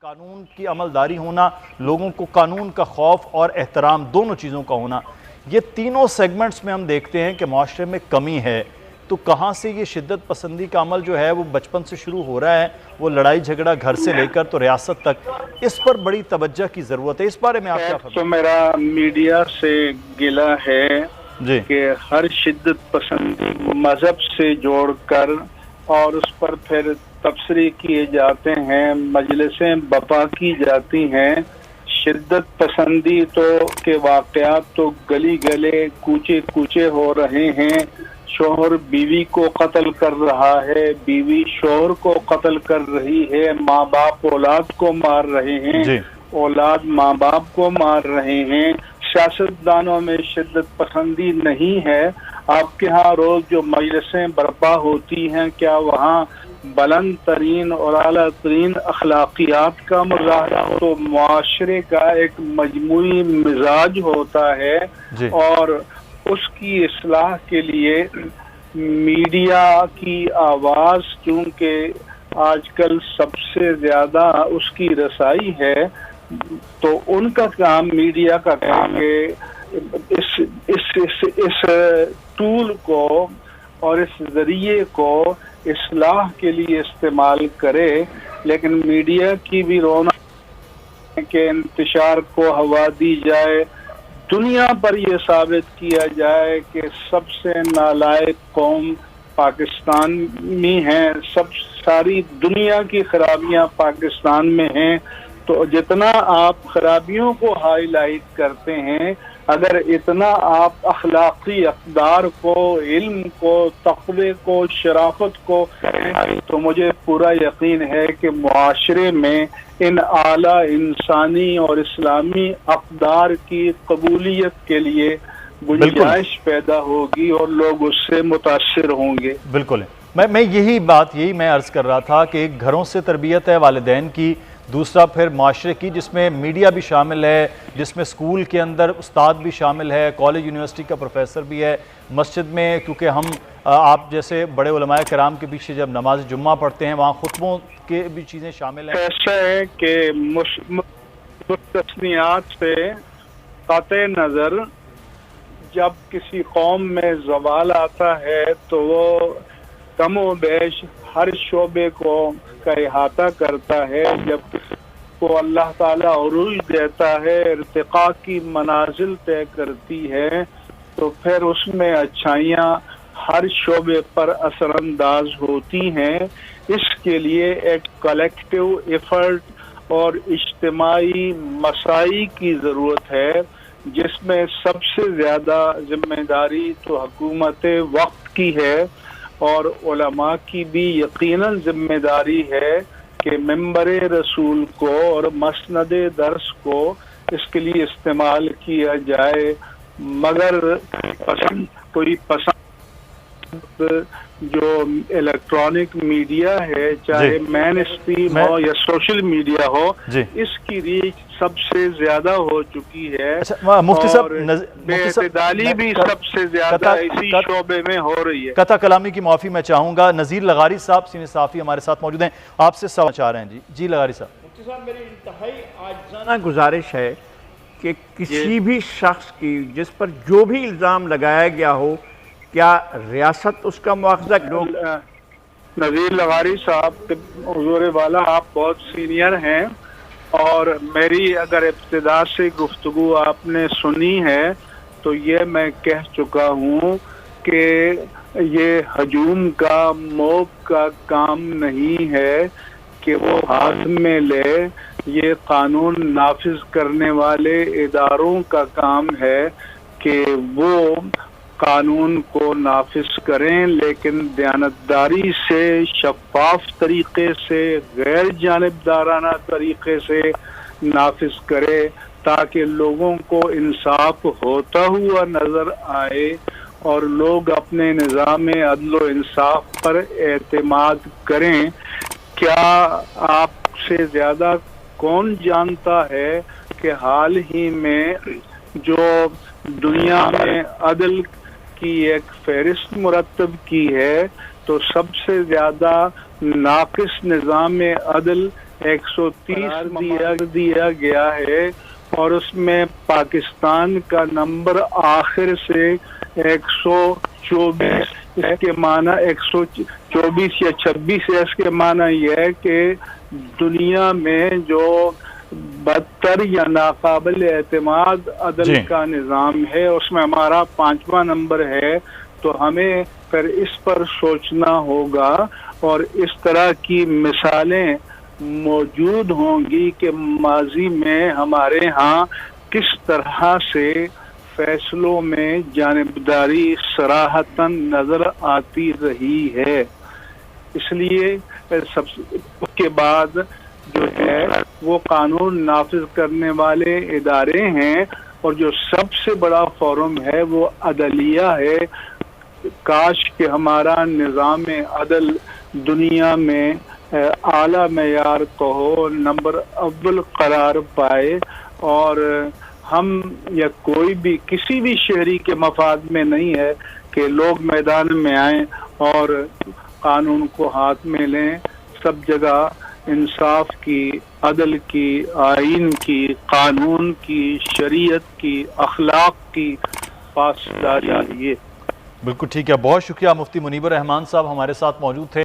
قانون کی عملداری ہونا، لوگوں کو قانون کا خوف اور احترام دونوں چیزوں کا ہونا، یہ تینوں سیگمنٹس میں ہم دیکھتے ہیں کہ معاشرے میں کمی ہے۔ تو کہاں سے یہ شدت پسندی کا عمل جو ہے وہ بچپن سے شروع ہو رہا ہے، وہ لڑائی جھگڑا گھر سے لے کر تو ریاست تک، اس پر بڑی توجہ کی ضرورت ہے۔ اس بارے میں آپ کیا فرمائیں؟ تو میرا میڈیا سے گلہ ہے جی کہ ہر شدت پسندی مذہب سے جوڑ کر اور اس پر پھر تبصرے کیے جاتے ہیں، مجلسیں برپا کی جاتی ہیں۔ شدت پسندی کے واقعات تو گلی گلے کوچے کوچے ہو رہے ہیں۔ شوہر بیوی کو قتل کر رہا ہے، بیوی شوہر کو قتل کر رہی ہے، ماں باپ اولاد کو مار رہے ہیں، جی اولاد ماں باپ کو مار رہے ہیں۔ سیاستدانوں میں شدت پسندی نہیں ہے۔ آپ کے ہاں روز جو مجلسیں برپا ہوتی ہیں، کیا وہاں بلند ترین اور اعلیٰ ترین اخلاقیات کا مظاہرہ ہو؟ تو معاشرے کا ایک مجموعی مزاج ہوتا ہے جی اور اس کی اصلاح کے لیے میڈیا کی آواز چونکہ آج کل سب سے زیادہ اس کی رسائی ہے، تو ان کا کام، میڈیا کا کام ہے اس ٹول کو اور اس ذریعے کو اصلاح کے لیے استعمال کرے۔ لیکن میڈیا کی بھی رونق کہ انتشار کو ہوا دی جائے، دنیا پر یہ ثابت کیا جائے کہ سب سے نالائق قوم پاکستان میں ہیں، ساری دنیا کی خرابیاں پاکستان میں ہیں۔ تو جتنا آپ خرابیوں کو ہائی لائٹ کرتے ہیں، اگر اتنا آپ اخلاقی اقدار کو، علم کو، تقوی کو، شرافت کو کریں تو مجھے پورا یقین ہے کہ معاشرے میں ان اعلیٰ انسانی اور اسلامی اقدار کی قبولیت کے لیے گنجائش پیدا ہوگی اور لوگ اس سے متاثر ہوں گے۔ بالکل، میں یہی میں عرض کر رہا تھا کہ ایک گھروں سے تربیت ہے والدین کی، دوسرا پھر معاشرے کی، جس میں میڈیا بھی شامل ہے، جس میں اسکول کے اندر استاد بھی شامل ہے، کالج یونیورسٹی کا پروفیسر بھی ہے، مسجد میں کیونکہ ہم آپ جیسے بڑے علماء کرام کے پیچھے جب نماز جمعہ پڑھتے ہیں، وہاں خطبوں کے بھی چیزیں شامل ہیں۔ ایسا ہے کہ مستثنیات سے قطع نظر جب کسی قوم میں زوال آتا ہے تو وہ کم و بیش ہر شعبے کا احاطہ کرتا ہے۔ جب کسی کو اللہ تعالیٰ عروج دیتا ہے، ارتقاء کی منازل طے کرتی ہے، تو پھر اس میں اچھائیاں ہر شعبے پر اثر انداز ہوتی ہیں۔ اس کے لیے ایک کلیکٹیو ایفرٹ اور اجتماعی مساعی کی ضرورت ہے، جس میں سب سے زیادہ ذمہ داری تو حکومت وقت کی ہے اور علماء کی بھی یقیناً ذمہ داری ہے کہ منبر رسول کو اور مسند درس کو اس کے لیے استعمال کیا جائے۔ مگر کوئی پسند جو الیکٹرانک میڈیا ہے، چاہے مین اسٹریم ہو یا سوشل میڈیا ہو، اس کی ریچ سب سے زیادہ ہو چکی ہے، اور بے اعتدالی بھی سب سے زیادہ اسی شعبے میں ہو رہی ہے۔ قطع کلامی کی معافی میں چاہوں گا، نذیر لغاری صاحب سینئر صحافی ہمارے ساتھ موجود ہیں، آپ سے سوال چاہ رہے ہیں۔ جی لغاری صاحب۔ مفتی صاحب، میری انتہائی عاجزانہ گزارش ہے کہ کسی بھی شخص کی جس پر جو بھی الزام لگایا گیا ہو، کیا ریاست اس کا مواخذہ نذیر لغاری صاحب، حضور والا، آپ بہت سینئر ہیں اور میری اگر ابتدا سے گفتگو آپ نے سنی ہے تو یہ میں کہہ چکا ہوں کہ یہ ہجوم کا، موب کا کام نہیں ہے کہ وہ ہاتھ میں لے، یہ قانون نافذ کرنے والے اداروں کا کام ہے کہ وہ قانون کو نافذ کریں، لیکن دیانتداری سے، شفاف طریقے سے، غیر جانبدارانہ طریقے سے نافذ کرے تاکہ لوگوں کو انصاف ہوتا ہوا نظر آئے اور لوگ اپنے نظام عدل و انصاف پر اعتماد کریں۔ کیا آپ سے زیادہ کون جانتا ہے کہ حال ہی میں جو دنیا میں عدل کی ایک فہرست مرتب کی ہے، تو سب سے زیادہ ناقص نظام عدل 130 دیا گیا ہے اور اس میں پاکستان کا نمبر آخر سے 124، اس کے معنی 124 یا 26 ہے۔ اس کے معنی یہ ہے کہ دنیا میں جو بدتر یا ناقابل اعتماد عدل کا نظام ہے اس میں ہمارا 5واں نمبر ہے، تو ہمیں پھر اس پر سوچنا ہوگا اور اس طرح کی مثالیں موجود ہوں گی کہ ماضی میں ہمارے ہاں کس طرح سے فیصلوں میں جانبداری صراحتاً نظر آتی رہی ہے۔ اس لیے اس کے بعد جو ہے وہ قانون نافذ کرنے والے ادارے ہیں اور جو سب سے بڑا فورم ہے وہ عدلیہ ہے۔ کاش کہ ہمارا نظام عدل دنیا میں اعلیٰ معیار کو ہو، نمبر اول قرار پائے، اور ہم یا کوئی بھی کسی بھی شہری کے مفاد میں نہیں ہے کہ لوگ میدان میں آئیں اور قانون کو ہاتھ میں لیں۔ سب جگہ انصاف کی، عدل کی، آئین کی، قانون کی، شریعت کی، اخلاق کی پاسداری ہے۔ بالکل ٹھیک ہے، بہت شکریہ مفتی منیب الرحمان صاحب ہمارے ساتھ موجود تھے۔